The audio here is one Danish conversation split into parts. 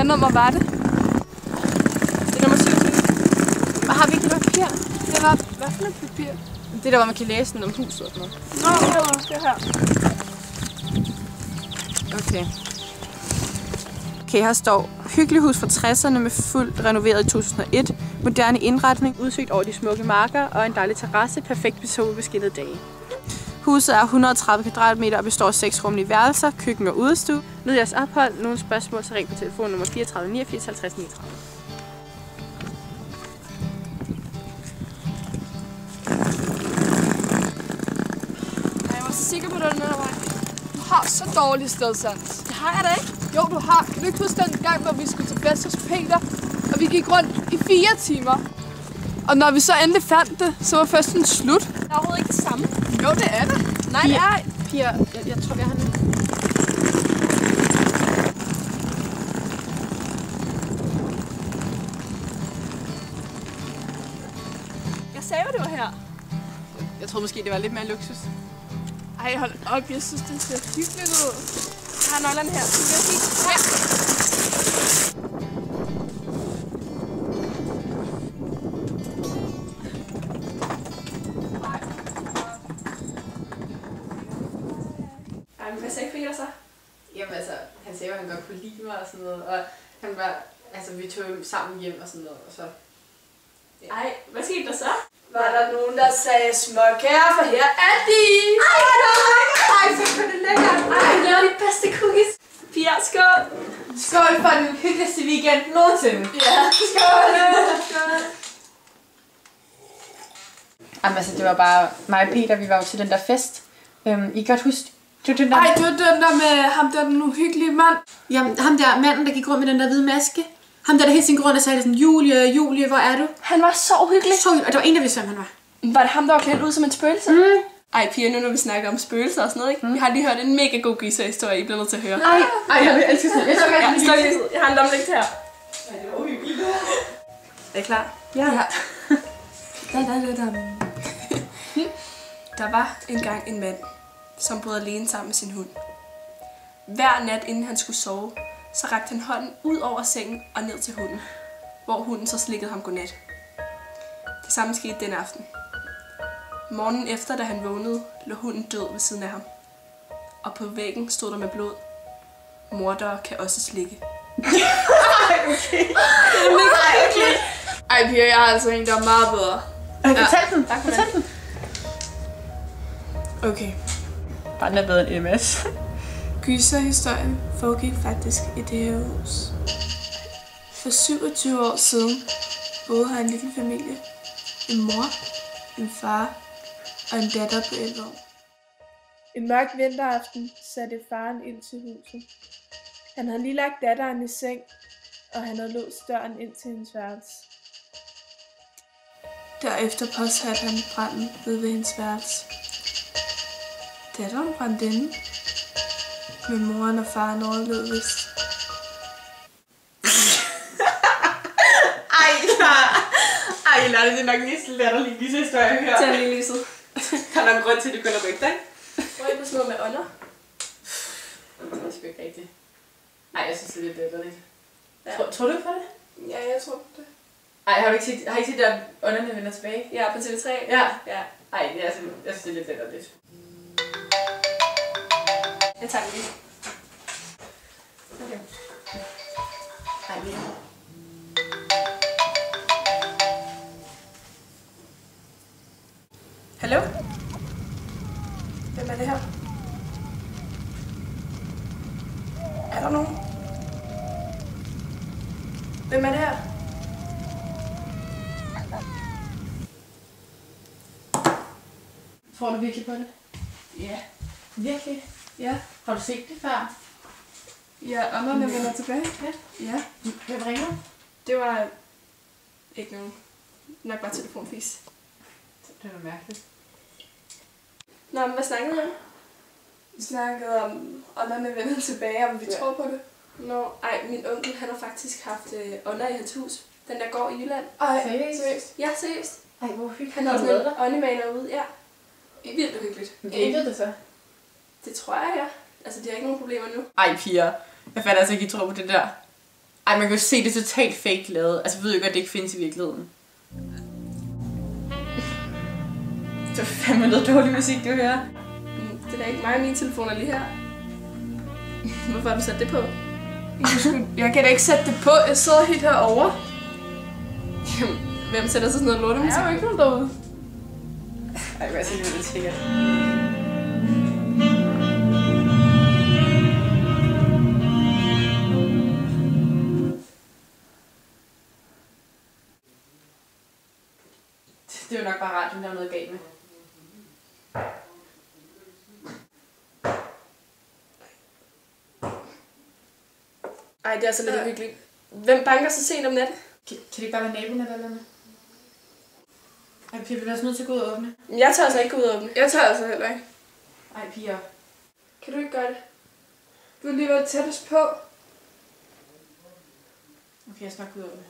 Hvad nummer var det? Det er nummer 27. Og har vi ikke noget papir? Det var, hvad for noget papir? Det der, hvor man kan læse den om huset og sådan noget. Nå, det her. Okay. Okay, her står hyggelig hus fra 60'erne med fuldt renoveret i 2001. Moderne indretning, udsigt over de smukke marker og en dejlig terrasse, perfekt ved solbeskinnede dage. Huset er 130 kvadratmeter og består af 6 rummelige værelser, køkken og udestue. Nyd jeres ophold. Nogle spørgsmål, så ring på telefon nummer 34 89 50 39. Jeg var så sikker på, at det var den vej. Du har så dårlig stedsans. Det har jeg da ikke. Jo, du har. Kan du ikke huske den gang, hvor vi skulle til fest hos Peter, og vi gik rundt i 4 timer? Og når vi så endelig fandt det, så var festen slut. Det er overhovedet ikke det samme. Jo, det er det. Nej, Pia, jeg tror, vi har den. Jeg sagde jo, det var her. Jeg troede måske, det var lidt mere luksus. Ej, hold op. Jeg synes, det ser hyggeligt ud. Jeg har nøglerne her. Skal jeg sige? Ja. Hvad sagde Peter så? Jamen altså, han sagde jo, at han godt kunne lide mig og sådan noget. Og han var, altså vi tog sammen hjem og sådan noget. Og så... Ja. Ej, hvad skete der så? Var der nogen, der sagde småkager, for her er de? Ej, så var det lækkert. Ej, jeg lavede de bedste cookies. Pia, skål. Skål for den hyggeligste weekend nogensinde. Ja, skål. Skål. Jamen altså, det var bare mig og Peter, vi var jo til den der fest. I kan godt huske, det var den der... Ej, det var den der med ham der, den uhyggelige mand. Jamen, ham der manden, der gik rundt med den der hvide maske. Ham der hele sin grund og sagde sådan, Julie, hvor er du? Han var så uhyggelig. Så, og der var en, der vidste, hvem han var. Var det ham, der var klædt ud som en spøgelse? Mm. Ej, Pia, nu når vi snakker om spøgelser og sådan noget, ikke? Vi har lige hørt en mega god gyserhistorie, I bliver nødt til at høre. Ej, jeg elsker sådan. Jeg har en lommelegt her. Ej, det var uhyggeligt. Er I klar? Ja. Der var engang en mand, som boede alene sammen med sin hund. Hver nat, inden han skulle sove, så rakte han hånden ud over sengen og ned til hunden, hvor hunden så slikkede ham godnat. Det samme skete den aften. Morgenen efter, da han vågnede, lå hunden død ved siden af ham. Og på væggen stod der med blod: mordere kan også slikke. Okay. Ej, Pia, jeg har altså en, der er meget bedre. Fortæl den. Okay. Bare den er bedre end MS. Gyserhistorien foregik faktisk i det her hus. For 27 år siden boede her en lille familie. En mor, en far og en datter på 11 år. En mørk vinteraften satte faren ind til huset. Han havde lige lagt datteren i seng, og han havde låst døren ind til hendes værelse. Derefter påsatte han branden ved hendes værelse. Datteren brændte inde, men moren og faren overlevede vist. Ej, Lærte, det er nok lige så latterlig historie at høre. Tag lige lyset. Der er nok en grund til, at du kun er rygter, ikke? Hvor er det sådan noget med ånder? Det er sgu ikke rigtigt. Ej, jeg synes, det er lidt latterligt. Ja. Tror du ikke på det? Ja, jeg tror på det. Ej, har I ikke set der ånderne vender tilbage? Ja, på TV3. Ja. Ja. Ej, det er altså, jeg synes, det er lidt latterligt. Jeg tager den lige. Okay. Ej, lige. Hallo? Hvem er det her? Er der nogen? Hvem er det her? Tror du virkelig på det? Ja. Virkelig? Ja. Har du set det før? Ja, ånderne vender tilbage. Ja. Ja. Hvem ringer? Det var ikke nogen. Nok bare telefonfis. Det er mærkeligt. Nå, men hvad snakkede vi om? Vi snakkede om ånderne vender tilbage, om vi tror på det. Nå, ej, min onkel, han har faktisk haft ånder i hans hus. Den der går i Jylland. Ej, seriøst? Ja, seriøst. Ej, hvor hyggeligt. Han har sådan en åndemaler ude, ja. Vildt uhyggeligt. Endte det så? Det tror jeg, ja. Altså, de har ikke nogen problemer nu. Ej, piger. Jeg fandt altså ikke, I tror på det der. Ej, man kan jo se, det er totalt fake lavet. Altså, jeg ved jo godt, at det ikke findes i virkeligheden. Det var fandme noget dårlig musik, du hører. Det er da ikke mig og min telefon er lige her. Hvorfor har du sat det på? Jeg kan da ikke sætte det på. Jeg sidder helt herovre. Hvem sætter så sådan noget lortemusik? Jeg er jo ikke nogen derude. Ej, jeg vil altså lige sikkert. Det er jo nok bare radioen, der er noget galt med. Ej, det er altså lidt uhyggeligt. Hvem banker så sent om natten? Kan det ikke bare være naboen eller noget? Ej, Pia, vi er også nødt til at gå ud og åbne. Jeg tør altså ikke gå ud og åbne. Jeg tager altså heller ikke. Ej, Pia. Kan du ikke gøre det? Du har lige været tættest på. Okay, jeg skal nok gå ud og åbne.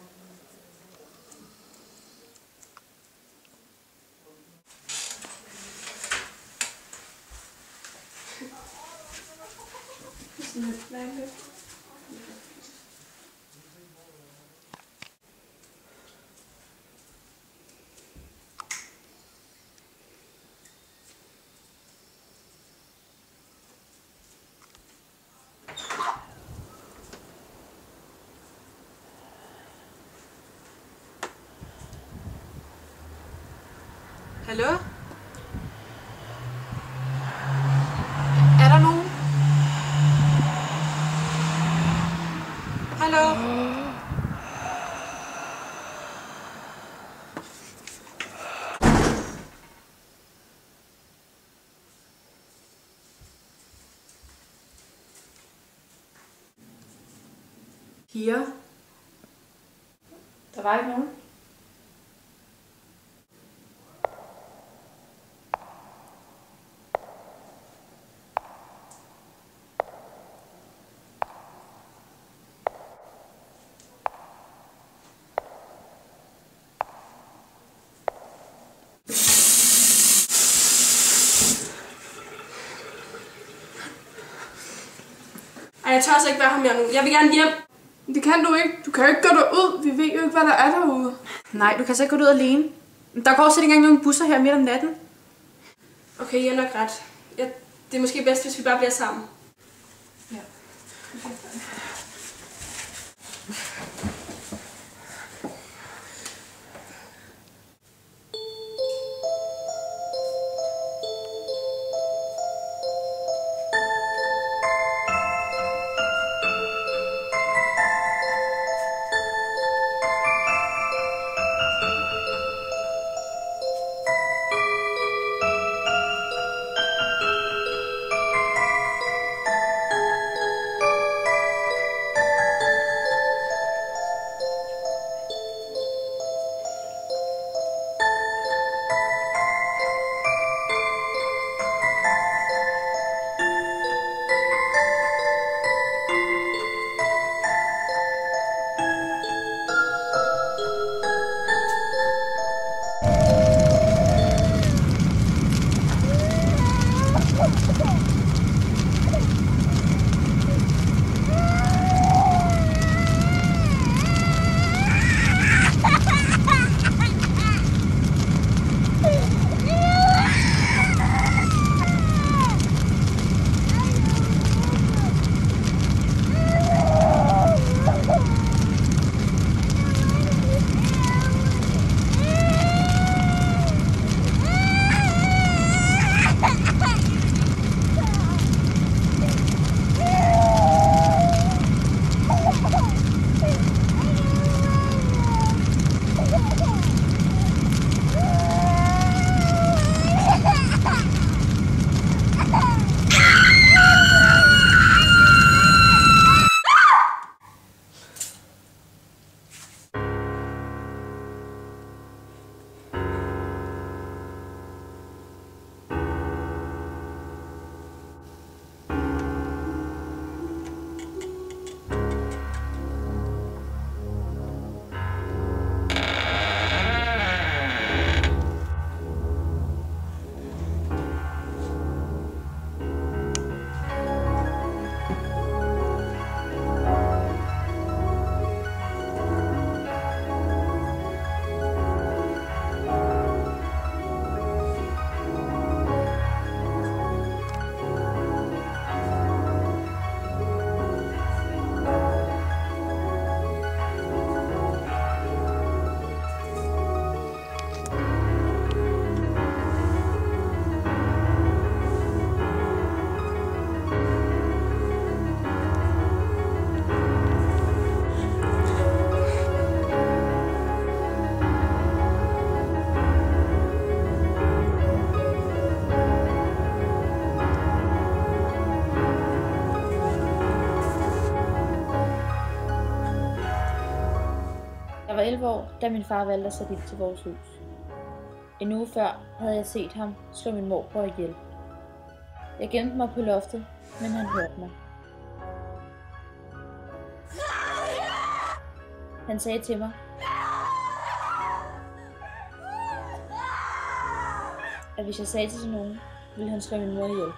Hallo? Er der nogen? Hallo? Pia? Der var ikke nogen? Ej, jeg tør altså ikke være her mere nu. Jeg vil gerne hjem. Det kan du ikke. Du kan jo ikke gå derud. Vi ved jo ikke, hvad der er derude. Nej, du kan så ikke gå ud alene. Der går også ikke engang nogle busser her midt om natten. Okay, jeg er nok ret. Det er måske bedst, hvis vi bare bliver sammen. Ja. 11 år, da min far valgte at sætte ild til vores hus. En uge før havde jeg set ham slå min morbror ihjel. Jeg gemte mig på loftet, men han hørte mig. Han sagde til mig, at hvis jeg sagde til nogen, ville han slå min mor ihjel.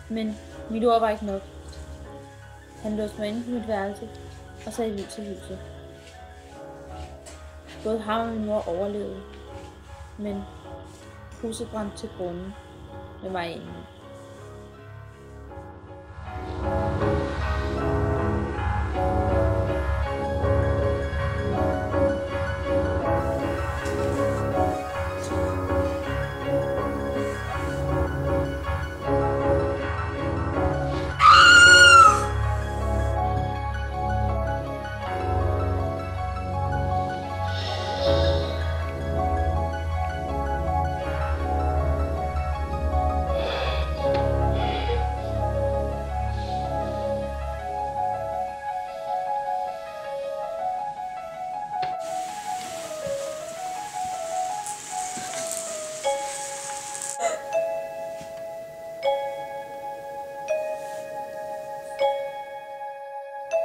Men mit ord var ikke nok. Han låste mig inde på mit værelse og satte ild til huset. Både ham og min mor overlevede, men huset brændte til grunden med mig inde.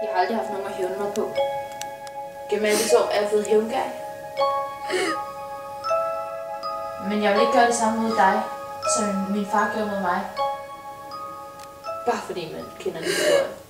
Jeg har aldrig haft nogen at hævne mig på. Gennem alle disse år er jeg blevet hævngær. Men jeg vil ikke gøre det samme mod dig, som min far gjorde mod mig. Bare fordi man kender den historie.